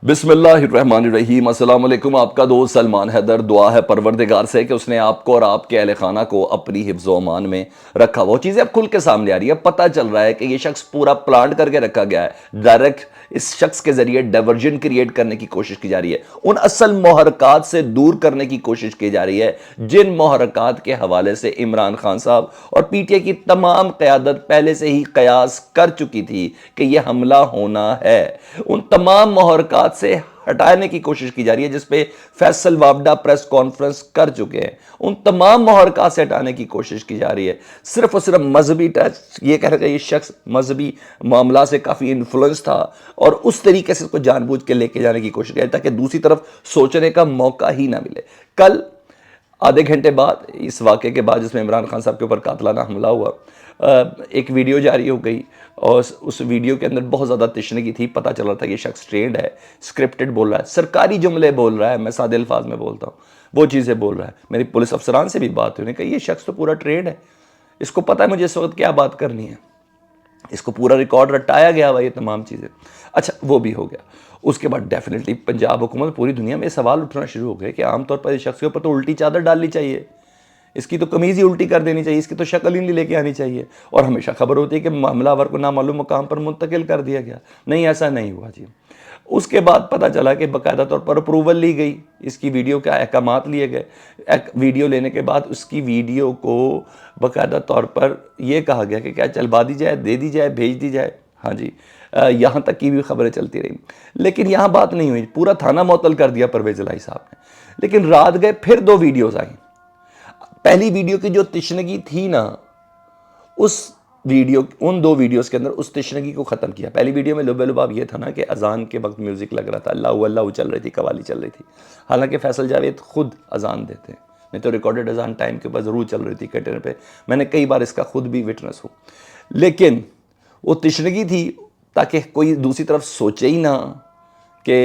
बिस्मिल्लाहिर्रहमानिर्रहीम। अस्सलाम वालेकुम। आपका दोस्त सलमान हैदर। दुआ है परवरदिगार से कि उसने आपको और आपके अहले खाना को अपनी हिफ्ज़ व अमान में रखा। वो चीज़ें अब खुल के सामने आ रही है। पता चल रहा है कि ये शख्स पूरा प्लान करके रखा गया है। डायरेक्ट इस शख्स के जरिए डाइवर्जन क्रिएट करने की कोशिश की जा रही है, उन असल मोहरकात से दूर करने की कोशिश की जा रही है जिन मोहरकात के हवाले से इमरान खान साहब और पीटीआई की तमाम क़यादत पहले से ही कयास कर चुकी थी कि यह हमला होना है। उन तमाम मोहरकात से हटाने की कोशिश की जा रही है जिस पे फैसल वावडा प्रेस कॉन्फ्रेंस कर चुके हैं। उन तमाम मोहरकात से हटाने की कोशिश की जा रही है। सिर्फ और सिर्फ मजहबी टच, ये कह रहे हैं ये शख्स मजहबी मामला से काफ़ी इन्फ्लुएंस था और उस तरीके से इसको जानबूझ के लेके जाने की कोशिश की ताकि दूसरी तरफ सोचने का मौका ही ना मिले। कल आधे घंटे बाद इस वाक़े के बाद जिसमें इमरान खान साहब के ऊपर कातलाना हमला हुआ, एक वीडियो जारी हो गई और उस वीडियो के अंदर बहुत ज़्यादा तिश्नगी थी। पता चल रहा था कि शख्स ट्रेंड है, स्क्रिप्टेड बोल रहा है, सरकारी जुमले बोल रहा है। मैं सादे अल्फाज में बोलता हूँ, वो चीज़ें बोल रहा है। मेरी पुलिस अफसरान से भी बात हुई, उन्होंने कहा ये शख्स तो पूरा ट्रेंड है, इसको पता है मुझे इस वक्त क्या बात करनी है, इसको पूरा रिकॉर्ड रटाया गया हुआ ये तमाम चीज़ें। अच्छा, वो भी हो गया। उसके बाद डेफिनेटली पंजाब हुकूमत, पूरी दुनिया में सवाल उठना शुरू हो गए कि आमतौर पर इस शख्स के ऊपर तो उल्टी चादर डालनी चाहिए, इसकी तो कमीज़ ही उल्टी कर देनी चाहिए, इसकी तो शक्ल ही नहीं लेके आनी चाहिए। और हमेशा खबर होती है कि हमलावर को नामालूम मुकाम पर मुंतकिल कर दिया गया। नहीं, ऐसा नहीं हुआ जी। उसके बाद पता चला कि बाकायदा तौर पर अप्रूवल ली गई, इसकी वीडियो के अहकामात लिए गए। वीडियो लेने के बाद उसकी वीडियो को बाकायदा तौर पर यह कहा गया कि क्या चलवा दी जाए, दे दी जाए, भेज दी जाए। हाँ जी, यहाँ तक की भी खबरें चलती रही, लेकिन यहाँ बात नहीं हुई। पूरा थाना मुअत्तल कर दिया परवेज़ इलाही साहब ने। लेकिन रात गए, फिर 2 वीडियोज़ आई। पहली वीडियो की जो तिश्नगी थी ना, उन 2 वीडियोस के अंदर उस तिश्नगी को ख़त्म किया। पहली वीडियो में लुबे-लुबाब ये था ना कि अजान के वक्त म्यूज़िक लग रहा था, अल्लाहू अल्लाहू चल रही थी, कवाली चल रही थी। हालांकि फैसल जावेद खुद अजान देते हैं, नहीं तो रिकॉर्डेड अजान टाइम के ऊपर ज़रूर चल रही थी कटर पे। मैंने कई बार इसका खुद भी विटनेस हूँ। लेकिन वो तिश्नगी थी ताकि कोई दूसरी तरफ सोचे ही ना कि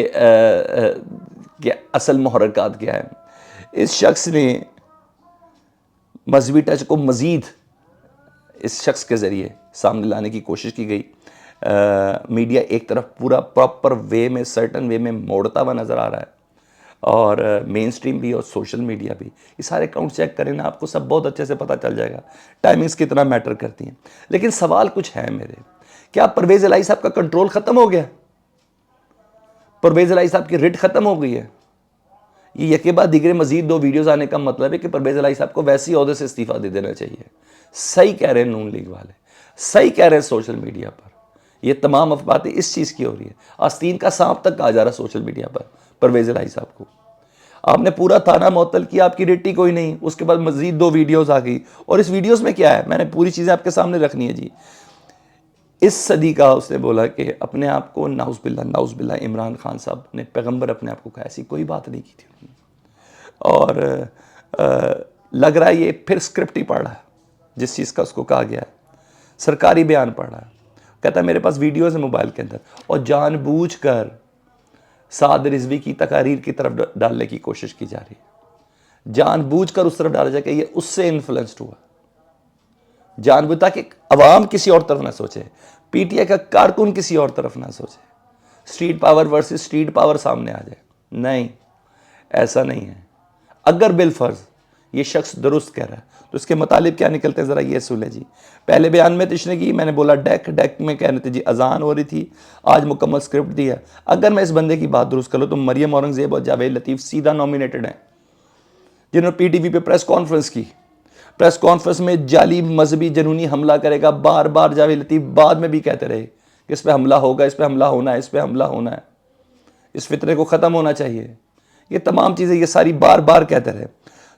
असल मुहर्रकात क्या है। इस शख्स ने मजहबी टच को मज़ीद इस शख्स के ज़रिए सामने लाने की कोशिश की गई। मीडिया एक तरफ पूरा प्रॉपर वे में, सर्टन वे में मोड़ता हुआ नज़र आ रहा है, और मेन स्ट्रीम भी और सोशल मीडिया भी। ये सारे अकाउंट चेक करें ना, आपको सब बहुत अच्छे से पता चल जाएगा टाइमिंग्स कितना मैटर करती हैं। लेकिन सवाल कुछ है मेरे, क्या परवेज़ इलाही साहब का कंट्रोल ख़त्म हो गया? परवेज़ इलाही साहब की रिट ख़त्म हो गई है? ये यके बाद दिगरे मजीद 2 वीडियोज़ आने का मतलब है कि परवेज़ इलाही साहब को वैसे ही ओहदे से इस्तीफ़ा दे देना चाहिए। सही कह रहे हैं नून लीग वाले, सही कह रहे हैं सोशल मीडिया पर। ये तमाम बातें इस चीज़ की हो रही है। आस्तीन का सांप तक कहा जा रहा है सोशल मीडिया पर परवेज़ इलाही साहब को। आपने पूरा थाना मुअत्तल किया, आपकी रिट ही कोई नहीं। उसके बाद मजीद 2 वीडियोज़ आ गई, और इस वीडियोज़ में क्या है, मैंने पूरी चीज़ें आपके सामने रखनी है जी। इस सदी का उसने बोला कि अपने आप को नाउज़बिल्ला इमरान खान साहब ने पैगंबर अपने आप को कहा, ऐसी कोई बात नहीं की थी उन्होंने। और लग रहा है ये फिर स्क्रिप्ट ही पढ़ रहा है, जिस चीज़ का उसको कहा गया है सरकारी बयान पढ़ रहा है। कहता है मेरे पास वीडियोज़ है मोबाइल के अंदर, और जानबूझकर साद रिजवी की तकारीर की तरफ डालने की कोशिश की जा रही है। जानबूझकर उस तरफ डाला जाए कि ये उससे इन्फ्लुएंस्ड हुआ, जानबूझ, ताकि अवाम किसी और तरफ ना सोचे, पीटीआई का कारकुन किसी और तरफ ना सोचे, street power versus street power सामने आ जाए। नहीं, ऐसा नहीं है। अगर बिलफर्ज ये शख्स दुरुस्त कह रहा है तो इसके मुतालिब क्या निकलते हैं ज़रा ये सुने जी। पहले बयान में तिश्नगी, मैंने बोला डेक में कह रहे थे जी अजान हो रही थी, आज मुकम्मल स्क्रिप्ट दी है। अगर मैं इस बंदे की बात दुरुस्त करूँ तो मरियम औरंगज़ेब और जावेद लतीफ़ सीधा नॉमिनेटेड हैं, जिन्होंने पीटीवी पे प्रेस कॉन्फ्रेंस की। प्रेस कॉन्फ्रेंस में जाली मजहबी जनूनी हमला करेगा, बार बार जावेद लतीफ़ बाद में भी कहते रहे कि इस पर हमला होगा, इस पर हमला होना है, इस पर हमला होना है, इस फितरे को ख़त्म होना चाहिए। ये तमाम चीज़ें ये सारी बार बार कहते रहे।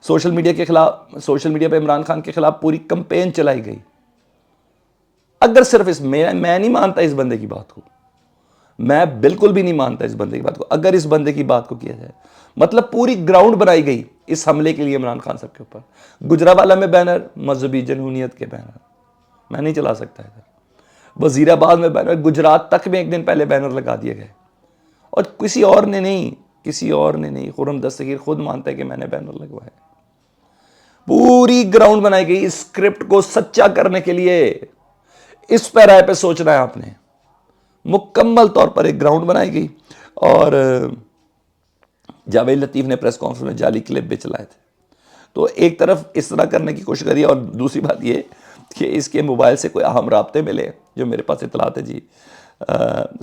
सोशल मीडिया के खिलाफ, सोशल मीडिया पे इमरान खान के खिलाफ पूरी कंपेन चलाई गई। अगर सिर्फ मैं नहीं मानता इस बंदे की बात को, मैं बिल्कुल भी नहीं मानता इस बंदे की बात को। अगर इस बंदे की बात को किया जाए, मतलब पूरी ग्राउंड बनाई गई इस हमले के लिए इमरान खान साहब के ऊपर। गुजरावाला में बैनर, मजहबी जनूनियत के बैनर, मैं नहीं चला सकता इधर। वजीराबाद में बैनर, गुजरात तक में एक दिन पहले बैनर लगा दिए गए, और किसी और ने नहीं, खुर्रम दस्तगीर खुद मानता है कि मैंने बैनर लगवाया। पूरी ग्राउंड बनाई गई इस स्क्रिप्ट को सच्चा करने के लिए। इस पैराए पे सोचना है आपने, मुकम्मल तौर पर एक ग्राउंड बनाई गई, और जावेद लतीफ़ ने प्रेस कॉन्फ्रेंस में जाली क्लिप भी चलाए थे। तो एक तरफ इस तरह करने की कोशिश करी, और दूसरी बात ये कि इसके मोबाइल से कोई अहम राब्ते मिले जो मेरे पास इतलात है जी।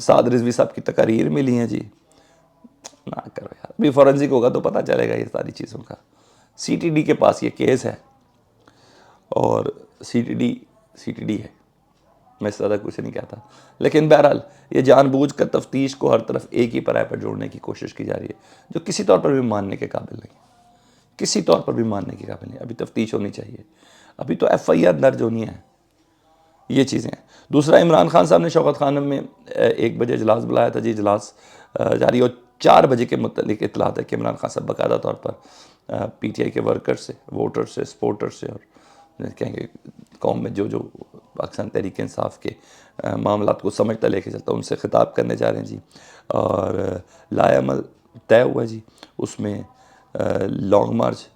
साद रिजवी साहब की तकारीर मिली हैं जी। ना करो यार, अभी फॉरेंसिक होगा तो पता चलेगा ये सारी चीज़ों का। सीटीडी के पास ये केस है और सीटीडी है, मैं इस तरह कुछ नहीं कहता, लेकिन बहरहाल ये जानबूझ कर तफ्तीश को हर तरफ एक ही पराय पर जोड़ने की कोशिश की जा रही है, जो किसी तौर पर भी मानने के काबिल नहीं, किसी तौर पर भी मानने के काबिल नहीं। अभी तफ्तीश होनी चाहिए, अभी तो FIR दर्ज होनी है, ये चीज़ें हैं। दूसरा, इमरान खान साहब ने शौकत खानम में 1 बजे इजलास बुलाया था जी, इजलास जारी, और 4 बजे के मुतल्लिक इतलात है कि इमरान खान साहब बाकायदा तौर पर PTI के वर्कर से, वोटर से, सपोर्टर से और कहेंगे कौम में जो जो पाकिस्तान तहरीक इंसाफ के मामलात को समझता लेके चलता उनसे ख़िताब करने जा रहे हैं जी। और लाएअमल तय हुआ जी, उसमें लॉन्ग मार्च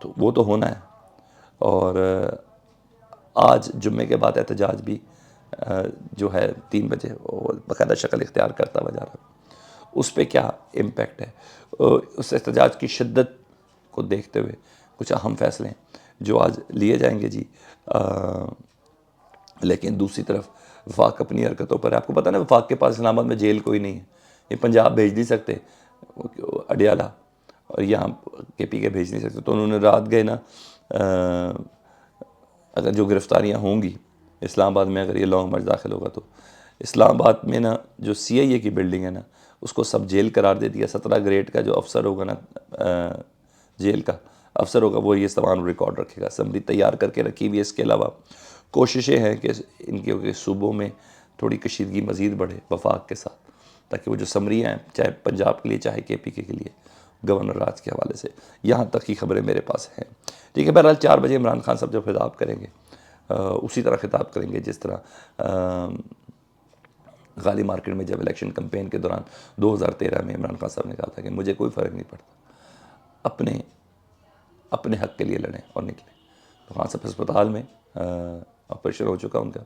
तो वो तो होना है, और आज जुम्मे के बाद एहतजाज भी जो है 3 बजे बाकायदा शक्ल इख्तियार करता हुआ जा रहा है। उस पर क्या इम्पेक्ट है, उस एहतजाज की शिद्दत को देखते हुए कुछ अहम फैसले हैं जो आज लिए जाएंगे जी। लेकिन दूसरी तरफ वफाक अपनी हरकतों पर, आपको पता ना वफाक के पास इस्लामाबाद में जेल कोई नहीं है, ये पंजाब भेज नहीं सकते अडियाला, और यहाँ KP के भेज नहीं सकते, तो उन्होंने रात गए ना, अगर जो गिरफ्तारियाँ होंगी इस्लामाबाद में, अगर ये लॉन्ग मार्च दाखिल होगा तो इस्लामाबाद में ना जो CIA की बिल्डिंग है ना, उसको सब जेल करार दे दिया। 17 ग्रेड का जो अफसर होगा ना, जेल का अफसर होगा, वो ये तमाम रिकॉर्ड रखेगा। असम्बली तैयार करके रखी हुई है। इसके अलावा कोशिशें हैं कि इनके सूबों में थोड़ी कशीदगी मज़ीद बढ़े वफाक के साथ, ताकि वो जो समरियाँ हैं, चाहे पंजाब के लिए चाहे KP के लिए, गवर्नर राज के हवाले से, यहाँ तक की खबरें मेरे पास हैं। ठीक है, बहरहाल 4 बजे इमरान खान साहब जब खिताब करेंगे उसी तरह खिताब करेंगे जिस तरह गाली मार्केट में जब इलेक्शन कैंपेन के दौरान 2013 में इमरान खान साहब ने कहा था कि मुझे कोई फ़र्क नहीं पड़ता, अपने हक़ के लिए लड़ें और निकलें। तो खान साहब अस्पताल में ऑपरेशन हो चुका उनका,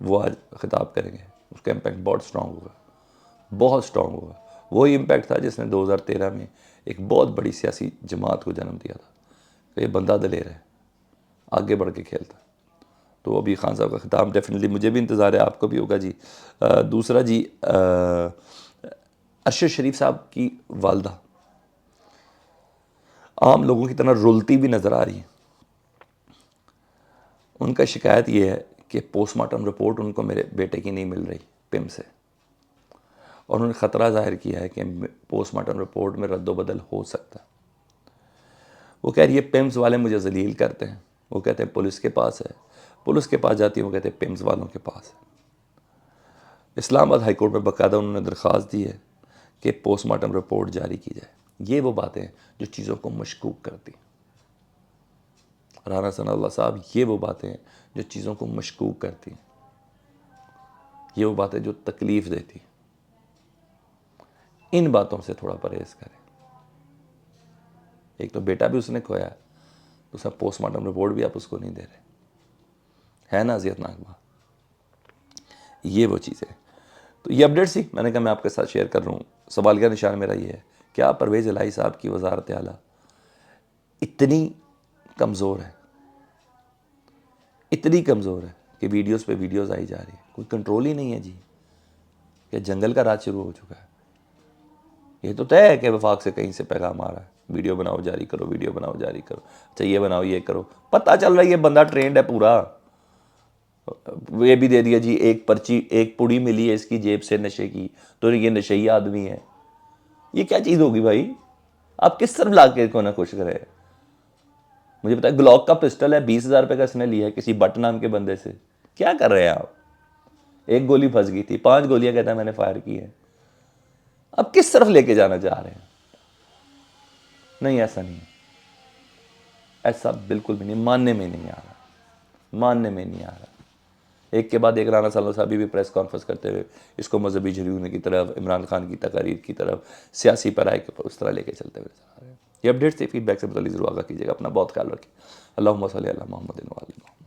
वो आज ख़िताब करेंगे, उसका इम्पैक्ट बहुत स्ट्रॉन्ग होगा, बहुत स्ट्रॉन्ग होगा। वही इम्पैक्ट था जिसने 2013 में एक बहुत बड़ी सियासी जमात को जन्म दिया था। तो ये बंदा दलेर है, आगे बढ़ के खेलता। तो अभी खान साहब का ख़िताब डेफिनेटली मुझे भी इंतज़ार है, आपको भी होगा जी। दूसरा जी, अरशद शरीफ साहब की वालदा आम लोगों की तरह रुलती भी नज़र आ रही है। उनका शिकायत ये है कि पोस्टमार्टम रिपोर्ट उनको मेरे बेटे की नहीं मिल रही PIM से, और उन्होंने ख़तरा ज़ाहिर किया है कि पोस्टमार्टम रिपोर्ट में रद्दोबदल हो सकता है। वो कह रही है PIMS वाले मुझे जलील करते हैं, वो कहते हैं पुलिस के पास है, पुलिस के पास जाती है, वो कहते हैं PIMS वालों के पास है। इस्लामाबाद हाई कोर्ट में बाकायदा उन्होंने दरख्वास्त दी है कि पोस्टमार्टम रिपोर्ट जारी की जाए। ये वो बातें हैं जो चीज़ों को मशकूक करती हैं। राना सनाउल्लाह साहब, ये वो बातें हैं जो चीज़ों को मशकूक करती हैं, ये वो बातें जो तकलीफ़ देती हैं। इन बातों से थोड़ा परहेज़ करें। एक तो बेटा भी उसने खोया है, दूसरा पोस्टमार्टम रिपोर्ट भी आप उसको नहीं दे रहे, है ना अज़ियतनाक बात। ये वो चीज़ें। तो ये अपडेट सी मैंने कहा मैं आपके साथ शेयर कर रहा हूँ। सवाल का निशान मेरा ये है, क्या परवेज़ इलाही साहब की वज़ारत आला इतनी कमज़ोर है, इतनी कमज़ोर है कि वीडियोस पे वीडियोस आई जा रही है, कोई कंट्रोल ही नहीं है जी। क्या जंगल का राज शुरू हो चुका है? ये तो तय है कि वफाक से कहीं से पैगाम आ रहा है, वीडियो बनाओ जारी करो, वीडियो बनाओ जारी करो, अच्छा ये बनाओ ये करो। पता चल रहा है ये बंदा ट्रेंड है पूरा। ये भी दे दिया जी, एक पर्ची, एक पुड़ी मिली है इसकी जेब से नशे की, तो ये नशेई आदमी है। ये क्या चीज़ होगी भाई? आप किस तरफ ला के को ना खुश करें। मुझे पता है ग्लॉक का पिस्टल है, 20,000 रुपये का इसने लिया है किसी बट नाम के बंदे से। क्या कर रहे हैं आप? एक गोली फंस गई थी, 5 गोलियां कहता है मैंने फायर की है। अब किस तरफ लेके जाना चाह रहे हैं? नहीं, ऐसा नहीं है, ऐसा बिल्कुल भी नहीं, मानने में नहीं आ रहा, मानने में नहीं आ रहा। एक के बाद एक राना सल्लल्लाहु अलैहि वसल्लम भी प्रेस कॉन्फ्रेंस करते हुए इसको मजहबी झुर्रियों की तरफ, इमरान खान की तकारीर की तरफ, सियासी पराई के ऊपर उस तरह लेके चलते हुए नजर आ रहे हैं। ये अपडेट से फीडबैक से मुताल्लिक़ ज़रूर आगाह कीजिएगा। अपना बहुत ख्याल रखिए। अल्लाहुम्मा सल्ली अला मुहम्मदिन व अली मुहम्मद।